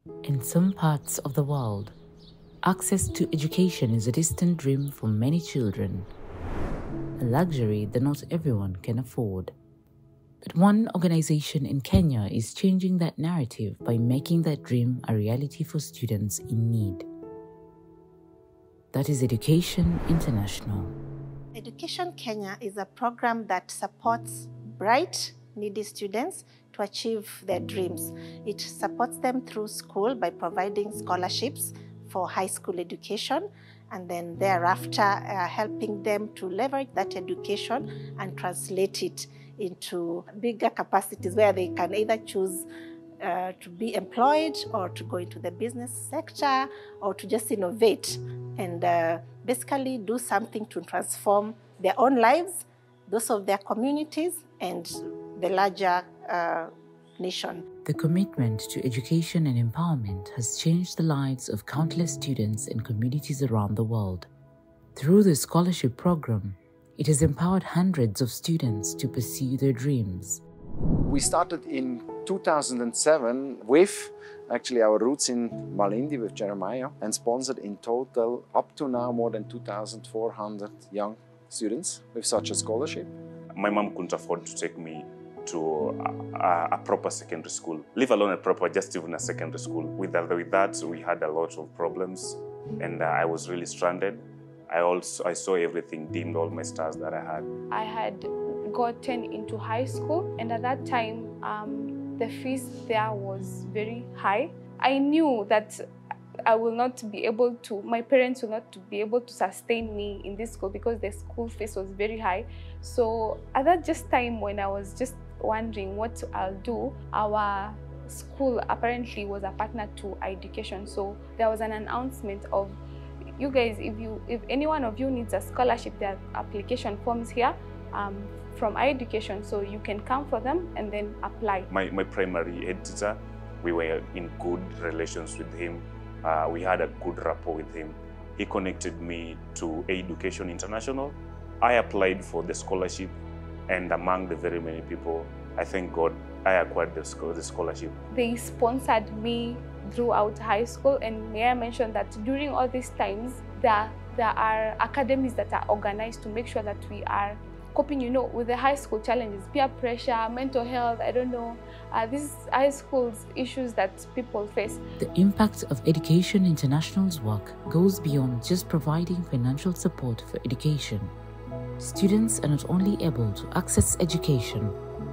In some parts of the world, access to education is a distant dream for many children, a luxury that not everyone can afford. But one organization in Kenya is changing that narrative by making that dream a reality for students in need. That is Aiducation International. Aiducation Kenya is a program that supports bright, needy students to achieve their dreams. It supports them through school by providing scholarships for high school education, and then thereafter helping them to leverage that education and translate it into bigger capacities where they can either choose to be employed or to go into the business sector or to just innovate and basically do something to transform their own lives, those of their communities, and the larger nation. The commitment to education and empowerment has changed the lives of countless students and communities around the world. Through the scholarship program, it has empowered hundreds of students to pursue their dreams. We started in 2007 with actually our roots in Malindi with Jeremiah, and sponsored in total up to now more than 2,400 young students with such a scholarship. My mom couldn't afford to take me to a proper secondary school, leave alone a proper, just even a secondary school. With that, we had a lot of problems, and I was really stranded. I saw everything dimmed, all my stars that I had. I had gotten into high school, and at that time, the fees there was very high. I knew that I will not be able to, my parents will not be able to sustain me in this school because the school fees was very high. So at that just time when I was just wondering what I'll do, our school apparently was a partner to Aiducation. So there was an announcement of, you guys, if any one of you needs a scholarship, there are application forms here from Aiducation, so you can come for them and then apply. My primary editor, we were in good relations with him. We had a good rapport with him. He connected me to Aiducation International. I applied for the scholarship, and among the very many people, I thank God I acquired the scholarship. They sponsored me throughout high school, and may I mention that during all these times, there are academies that are organized to make sure that we are coping, with the high school challenges, peer pressure, mental health, I don't know, these high school's issues that people face. The impact of Aiducation International's work goes beyond just providing financial support for education. Students are not only able to access education,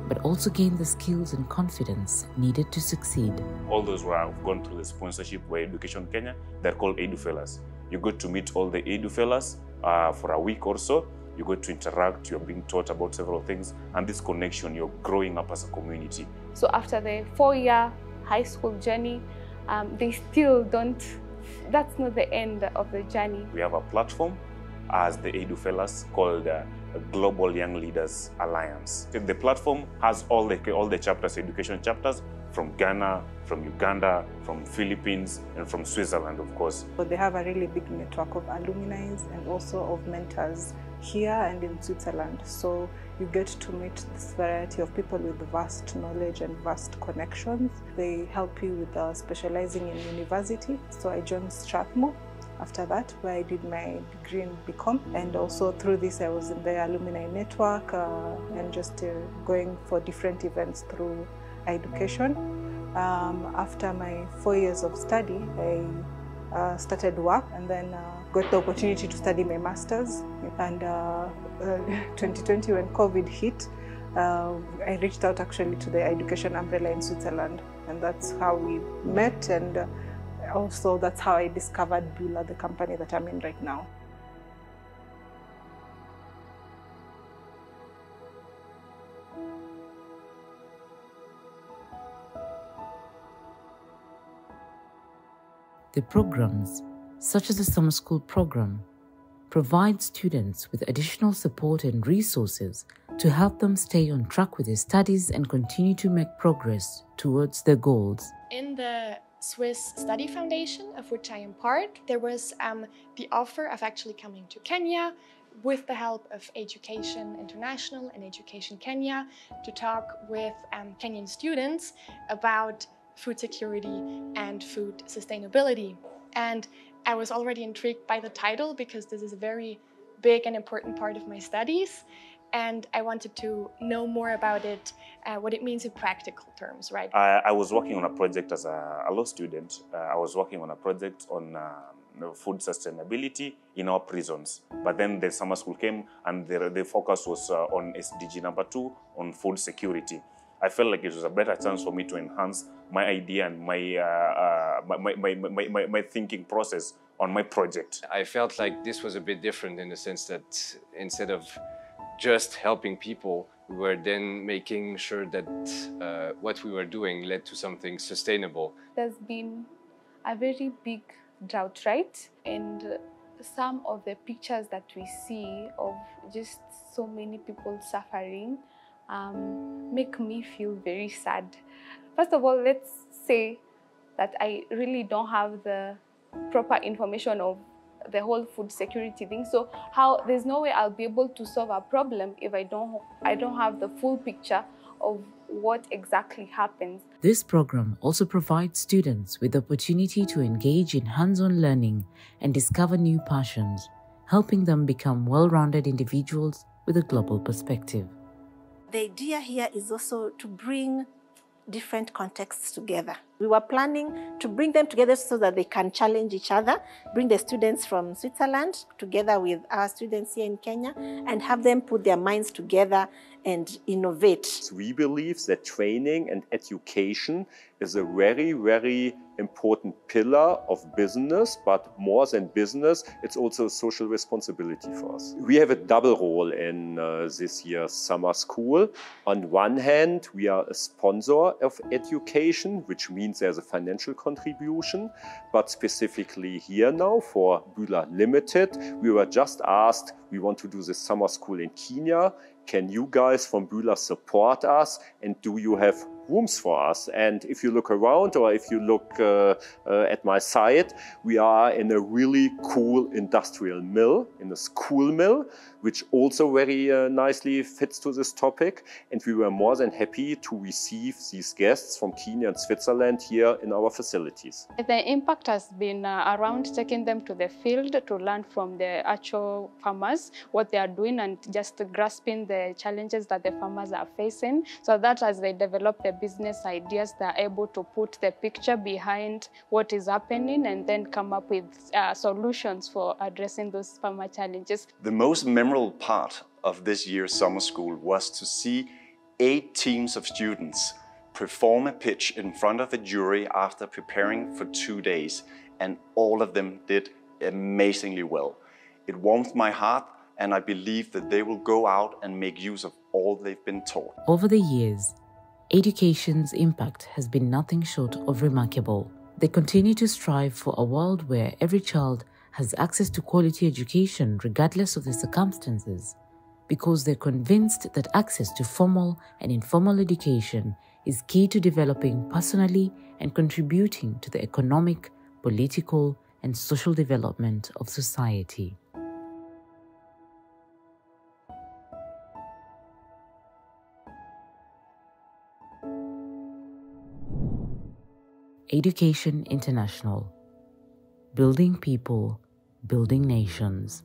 but also gain the skills and confidence needed to succeed. All those who have gone through the sponsorship by Aiducation Kenya, they're called Aidu Fellas. You go to meet all the Aidu Fellas for a week or so. You go to interact, you're being taught about several things, and this connection, you're growing up as a community. So after the 4-year high school journey, they still don't, that's not the end of the journey. We have a platform as the Aidu Fellas called Global Young Leaders Alliance. The platform has all the chapters, education chapters, from Ghana, from Uganda, from Philippines, and from Switzerland, of course. So they have a really big network of alumni and also of mentors here and in Switzerland. So you get to meet this variety of people with vast knowledge and vast connections. They help you with specializing in university. So I joined Strathmore after that, where I did my degree in BCom. And also through this, I was in the alumni network and just going for different events through Aiducation. After my 4 years of study, I started work and then got the opportunity to study my master's. And 2020, when COVID hit, I reached out actually to the Aiducation umbrella in Switzerland, and that's how we met, and also that's how I discovered Bula, the company that I'm in right now. The programs, such as the summer school program, provide students with additional support and resources to help them stay on track with their studies and continue to make progress towards their goals. In the Swiss Study Foundation, of which I am part, there was the offer of actually coming to Kenya with the help of Aiducation International and Aiducation Kenya to talk with Kenyan students about food security and food sustainability. And I was already intrigued by the title because this is a very big and important part of my studies. And I wanted to know more about it, what it means in practical terms, right? I was working on a project as a law student. I was working on a project on food sustainability in our prisons. But then the summer school came and the focus was on SDG number 2, on food security. I felt like it was a better chance for me to enhance my idea and my thinking process on my project. I felt like this was a bit different in the sense that instead of just helping people, we were then making sure that what we were doing led to something sustainable. There's been a very big drought, right? And some of the pictures that we see of just so many people suffering make me feel very sad. First of all, let's say that I really don't have the proper information of the whole food security thing. So there's no way I'll be able to solve a problem if I don't have the full picture of what exactly happens. This program also provides students with the opportunity to engage in hands-on learning and discover new passions, helping them become well-rounded individuals with a global perspective. The idea here is also to bring different contexts together. We were planning to bring them together so that they can challenge each other, bring the students from Switzerland together with our students here in Kenya, and have them put their minds together and innovate. We believe that training and education is a very, very important pillar of business, but more than business, it's also a social responsibility for us. We have a double role in this year's summer school. On one hand, we are a sponsor of education, which means there's a financial contribution, but specifically here now for Bula Limited, we were just asked, we want to do this summer school in Kenya. Can you guys from Bula support us, and do you have rooms for us? And if you look around, or if you look at my side, we are in a really cool industrial mill, in a school mill, which also very nicely fits to this topic. And we were more than happy to receive these guests from Kenya and Switzerland here in our facilities. The impact has been around taking them to the field to learn from the actual farmers what they are doing, and just grasping the challenges that the farmers are facing, so that as they develop the business ideas, they are able to put the picture behind what is happening and then come up with solutions for addressing those farmer challenges. The most memorable part of this year's summer school was to see 8 teams of students perform a pitch in front of a jury after preparing for 2 days, and all of them did amazingly well. It warmed my heart, and I believe that they will go out and make use of all they've been taught. Over the years, education's impact has been nothing short of remarkable. They continue to strive for a world where every child has access to quality education regardless of the circumstances, because they're convinced that access to formal and informal education is key to developing personally and contributing to the economic, political, and social development of society. Aiducation International. Building people, building nations.